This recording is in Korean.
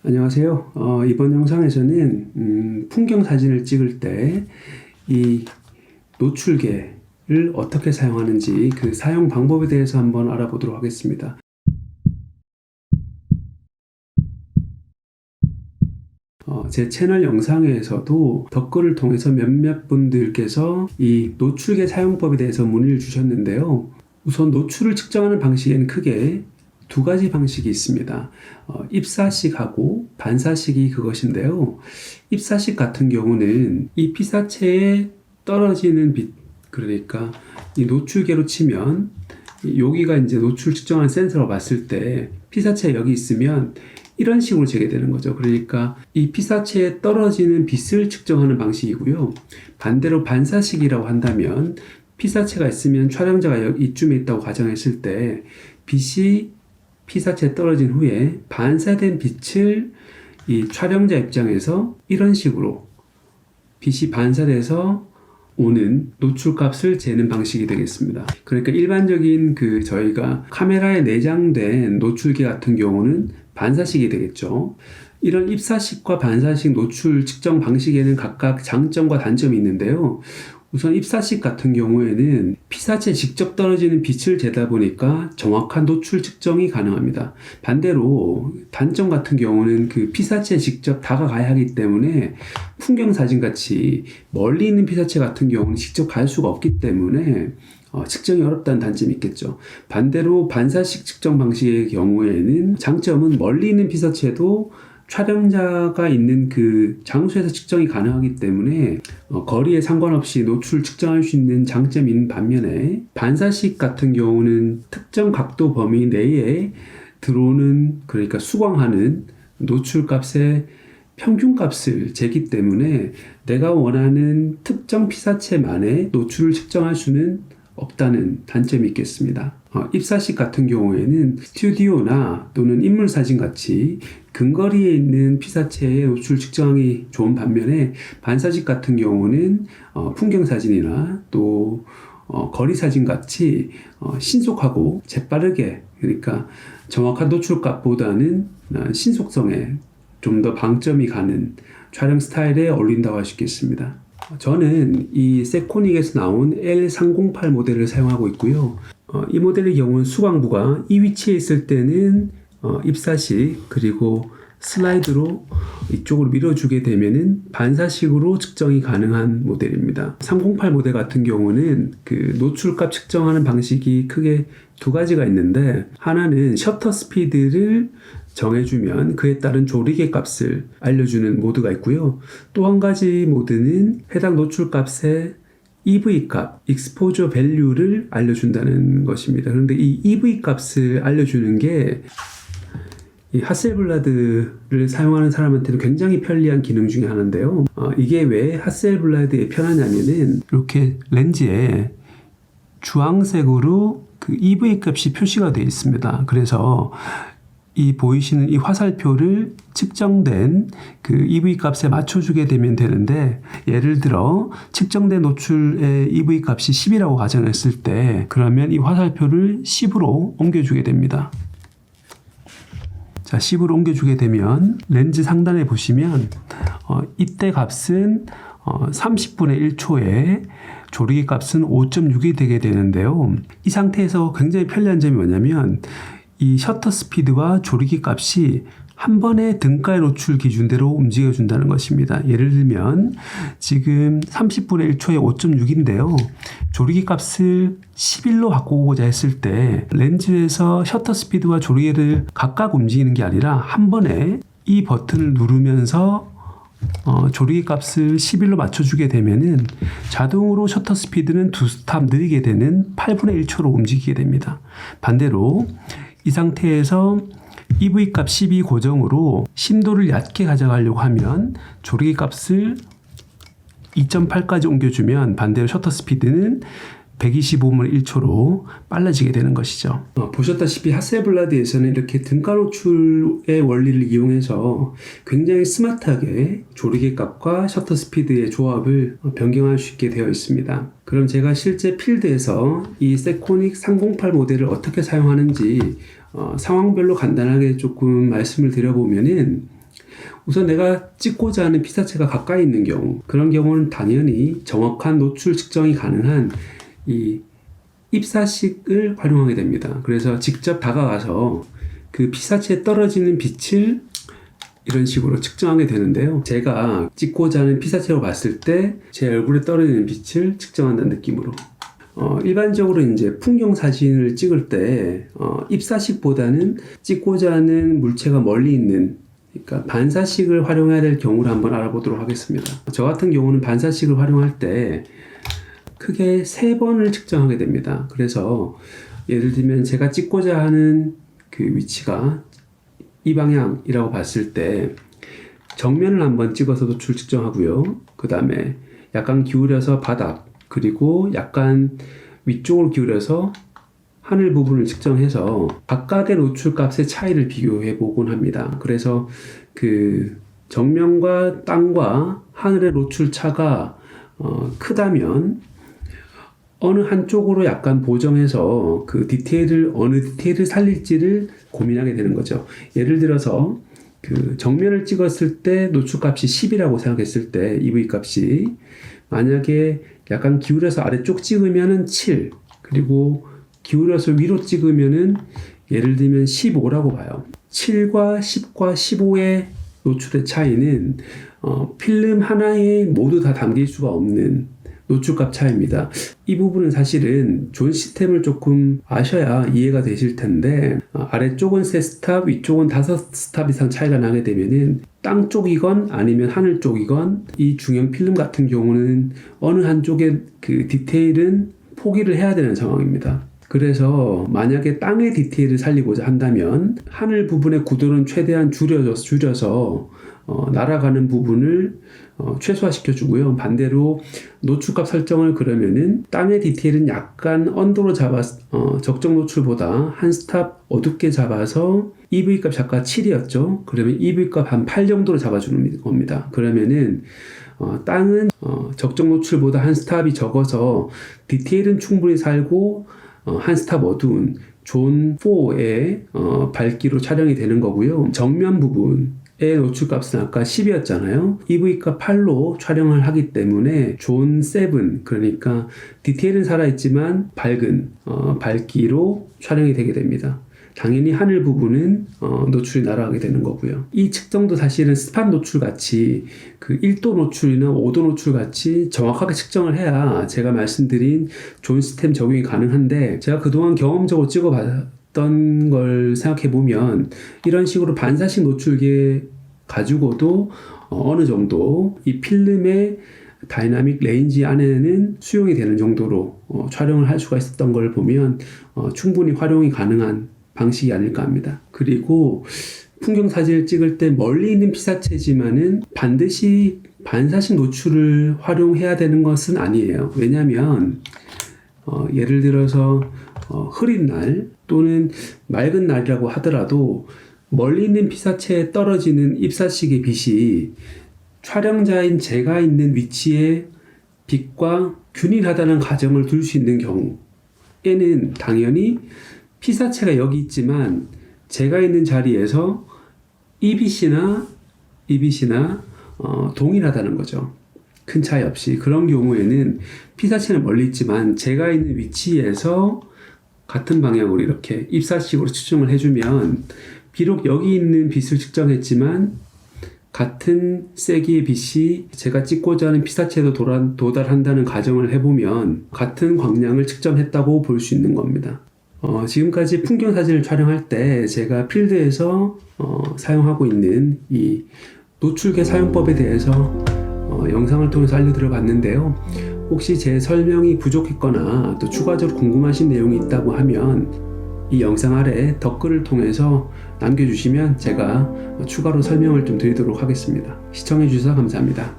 안녕하세요. 이번 영상에서는 풍경 사진을 찍을 때 이 노출계를 어떻게 사용하는지 그 사용 방법에 대해서 한번 알아보도록 하겠습니다. 제 채널 영상에서도 댓글을 통해서 몇몇 분들께서 이 노출계 사용법에 대해서 문의를 주셨는데요. 우선 노출을 측정하는 방식에는 크게 두 가지 방식이 있습니다. 입사식하고 반사식이 그것인데요. 입사식 같은 경우는 이 피사체에 떨어지는 빛, 그러니까 이 노출계로 치면 여기가 이제 노출 측정한 센서로 봤을 때 피사체 여기 있으면 이런 식으로 재게되는 거죠. 그러니까 이 피사체에 떨어지는 빛을 측정하는 방식이고요. 반대로 반사식이라고 한다면 피사체가 있으면 촬영자가 이쯤에 있다고 가정했을 때 빛이 피사체에 떨어진 후에 반사된 빛을 이 촬영자 입장에서 이런 식으로 빛이 반사돼서 오는 노출값을 재는 방식이 되겠습니다. 그러니까 일반적인 저희가 카메라에 내장된 노출계 같은 경우는 반사식이 되겠죠. 이런 입사식과 반사식 노출 측정 방식에는 각각 장점과 단점이 있는데요. 우선 입사식 같은 경우에는 피사체에 직접 떨어지는 빛을 재다 보니까 정확한 노출 측정이 가능합니다. 반대로 단점 같은 경우는 그 피사체에 직접 다가가야 하기 때문에 풍경사진 같이 멀리 있는 피사체 같은 경우는 직접 갈 수가 없기 때문에 측정이 어렵다는 단점이 있겠죠. 반대로 반사식 측정 방식의 경우에는 장점은 멀리 있는 피사체도 촬영자가 있는 그 장소에서 측정이 가능하기 때문에 거리에 상관없이 노출 측정할 수 있는 장점이 있는 반면에 반사식 같은 경우는 특정 각도 범위 내에 들어오는, 그러니까 수광하는 노출값의 평균값을 재기 때문에 내가 원하는 특정 피사체만의 노출을 측정할 수는 없다는 단점이 있겠습니다. 입사식 같은 경우에는 스튜디오나 또는 인물사진 같이 근거리에 있는 피사체의 노출 측정하기 좋은 반면에 반사식 같은 경우는 풍경사진이나 또 거리사진 같이 신속하고 재빠르게, 그러니까 정확한 노출값보다는 신속성에 좀 더 방점이 가는 촬영 스타일에 어울린다고 할 수 있겠습니다. 저는 이 세코닉에서 나온 L308 모델을 사용하고 있고요. 이 모델의 경우는 수광부가 이 위치에 있을 때는 입사식, 그리고 슬라이드로 이쪽으로 밀어주게 되면은 반사식으로 측정이 가능한 모델입니다. 308 모델 같은 경우는 그 노출값 측정하는 방식이 크게 두 가지가 있는데, 하나는 셔터 스피드를 정해주면 그에 따른 조리개 값을 알려주는 모드가 있고요. 또 한 가지 모드는 해당 노출 값의 EV 값, Exposure Value를 알려준다는 것입니다. 그런데 이 EV 값을 알려주는 게 이 하셀블라드를 사용하는 사람한테는 굉장히 편리한 기능 중에 하나인데요. 이게 왜 하셀블라드에 편하냐면은 이렇게 렌즈에 주황색으로 그 EV 값이 표시가 되어 있습니다. 그래서 이 보이시는 이 화살표를 측정된 그 EV 값에 맞춰주게 되면 되는데, 예를 들어 측정된 노출의 EV 값이 10이라고 가정했을 때 그러면 이 화살표를 10으로 옮겨주게 됩니다. 자, 10으로 옮겨주게 되면 렌즈 상단에 보시면 이때 값은 30분의 1초에 조리개 값은 5.6이 되게 되는데요. 이 상태에서 굉장히 편리한 점이 뭐냐면 이 셔터 스피드와 조리개 값이 한 번에 등가의 노출 기준대로 움직여준다는 것입니다. 예를 들면 지금 30분의 1초에 5.6인데요. 조리개 값을 11로 바꾸고자 했을 때 렌즈에서 셔터 스피드와 조리개를 각각 움직이는 게 아니라 한 번에 이 버튼을 누르면서 조리개 값을 11로 맞춰주게 되면은 자동으로 셔터 스피드는 두 스탑 느리게 되는 8분의 1초로 움직이게 됩니다. 반대로 이 상태에서 EV 값 12 고정으로 심도를 얕게 가져가려고 하면 조리개 값을 2.8까지 옮겨주면 반대로 셔터 스피드는 125분의 1초로 빨라지게 되는 것이죠. 보셨다시피 하셀블라드에서는 이렇게 등가 노출의 원리를 이용해서 굉장히 스마트하게 조리개 값과 셔터 스피드의 조합을 변경할 수 있게 되어 있습니다. 그럼 제가 실제 필드에서 이 세코닉 308 모델을 어떻게 사용하는지 상황별로 간단하게 조금 말씀을 드려보면은, 우선 내가 찍고자 하는 피사체가 가까이 있는 경우, 그런 경우는 당연히 정확한 노출 측정이 가능한 이 입사식을 활용하게 됩니다. 그래서 직접 다가가서 그 피사체에 떨어지는 빛을 이런 식으로 측정하게 되는데요. 제가 찍고자 하는 피사체로 봤을 때 제 얼굴에 떨어지는 빛을 측정한다는 느낌으로. 일반적으로 이제 풍경 사진을 찍을 때 입사식보다는 찍고자 하는 물체가 멀리 있는, 그러니까 반사식을 활용해야 될 경우를 한번 알아보도록 하겠습니다. 저 같은 경우는 반사식을 활용할 때 크게 3번을 측정하게 됩니다. 그래서 예를 들면 제가 찍고자 하는 그 위치가 이 방향이라고 봤을 때 정면을 한번 찍어서 노출 측정하고요. 그 다음에 약간 기울여서 바닥, 그리고 약간 위쪽으로 기울여서 하늘 부분을 측정해서 각각의 노출 값의 차이를 비교해 보곤 합니다. 그래서 그 정면과 땅과 하늘의 노출 차가 크다면 어느 한쪽으로 약간 보정해서 그 어느 디테일을 살릴지를 고민하게 되는 거죠. 예를 들어서 그 정면을 찍었을 때 노출값이 10이라고 생각했을 때 EV 값이 만약에 약간 기울여서 아래쪽 찍으면은 7, 그리고 기울여서 위로 찍으면은 예를 들면 15라고 봐요. 7과 10과 15의 노출의 차이는 필름 하나에 모두 다 담길 수가 없는 노출값 차이입니다. 이 부분은 사실은 존 시스템을 조금 아셔야 이해가 되실 텐데, 아래쪽은 3스탑, 위쪽은 5스탑 이상 차이가 나게 되면은 땅 쪽이건 아니면 하늘 쪽이건 이 중형 필름 같은 경우는 어느 한쪽의 그 디테일은 포기를 해야 되는 상황입니다. 그래서 만약에 땅의 디테일을 살리고자 한다면 하늘 부분의 구도는 최대한 줄여서 날아가는 부분을 최소화시켜 주고요. 반대로 노출값 설정을 그러면은 땅의 디테일은 약간 언더로 적정 노출보다 한 스탑 어둡게 잡아서 EV 값 아까 7이었죠. 그러면 EV 값 한 8 정도로 잡아주는 겁니다. 그러면은 땅은 적정 노출보다 한 스탑이 적어서 디테일은 충분히 살고 한 스탑 어두운 존 4의 밝기로 촬영이 되는 거고요. 정면 부분의 노출값은 아까 10이었잖아요. EV값 8로 촬영을 하기 때문에 존 7, 그러니까 디테일은 살아있지만 밝은 밝기로 촬영이 되게 됩니다. 당연히 하늘 부분은 노출이 날아가게 되는 거고요. 이 측정도 사실은 스팟 노출 같이 그 1도 노출이나 5도 노출 같이 정확하게 측정을 해야 제가 말씀드린 존 시스템 적용이 가능한데, 제가 그동안 경험적으로 찍어봤던 걸 생각해보면 이런 식으로 반사식 노출계 가지고도 어느 정도 이 필름의 다이나믹 레인지 안에는 수용이 되는 정도로 촬영을 할 수가 있었던 걸 보면 충분히 활용이 가능한 방식이 아닐까 합니다. 그리고 풍경 사진을 찍을 때 멀리 있는 피사체지만은 반드시 반사식 노출을 활용해야 되는 것은 아니에요. 왜냐하면 예를 들어서 흐린 날 또는 맑은 날이라고 하더라도 멀리 있는 피사체에 떨어지는 입사식의 빛이 촬영자인 제가 있는 위치에 빛과 균일하다는 가정을 둘 수 있는 경우에는 당연히 피사체가 여기 있지만 제가 있는 자리에서 이 빛이나 동일하다는 거죠. 큰 차이 없이. 그런 경우에는 피사체는 멀리 있지만 제가 있는 위치에서 같은 방향으로 이렇게 입사식으로 측정을 해주면 비록 여기 있는 빛을 측정했지만 같은 세기의 빛이 제가 찍고자 하는 피사체에도 도달한다는 가정을 해보면 같은 광량을 측정했다고 볼 수 있는 겁니다. 지금까지 풍경 사진을 촬영할 때 제가 필드에서 사용하고 있는 이 노출계 사용법에 대해서 영상을 통해서 알려드려 봤는데요. 혹시 제 설명이 부족했거나 또 추가적으로 궁금하신 내용이 있다고 하면 이 영상 아래 댓글을 통해서 남겨주시면 제가 추가로 설명을 좀 드리도록 하겠습니다. 시청해주셔서 감사합니다.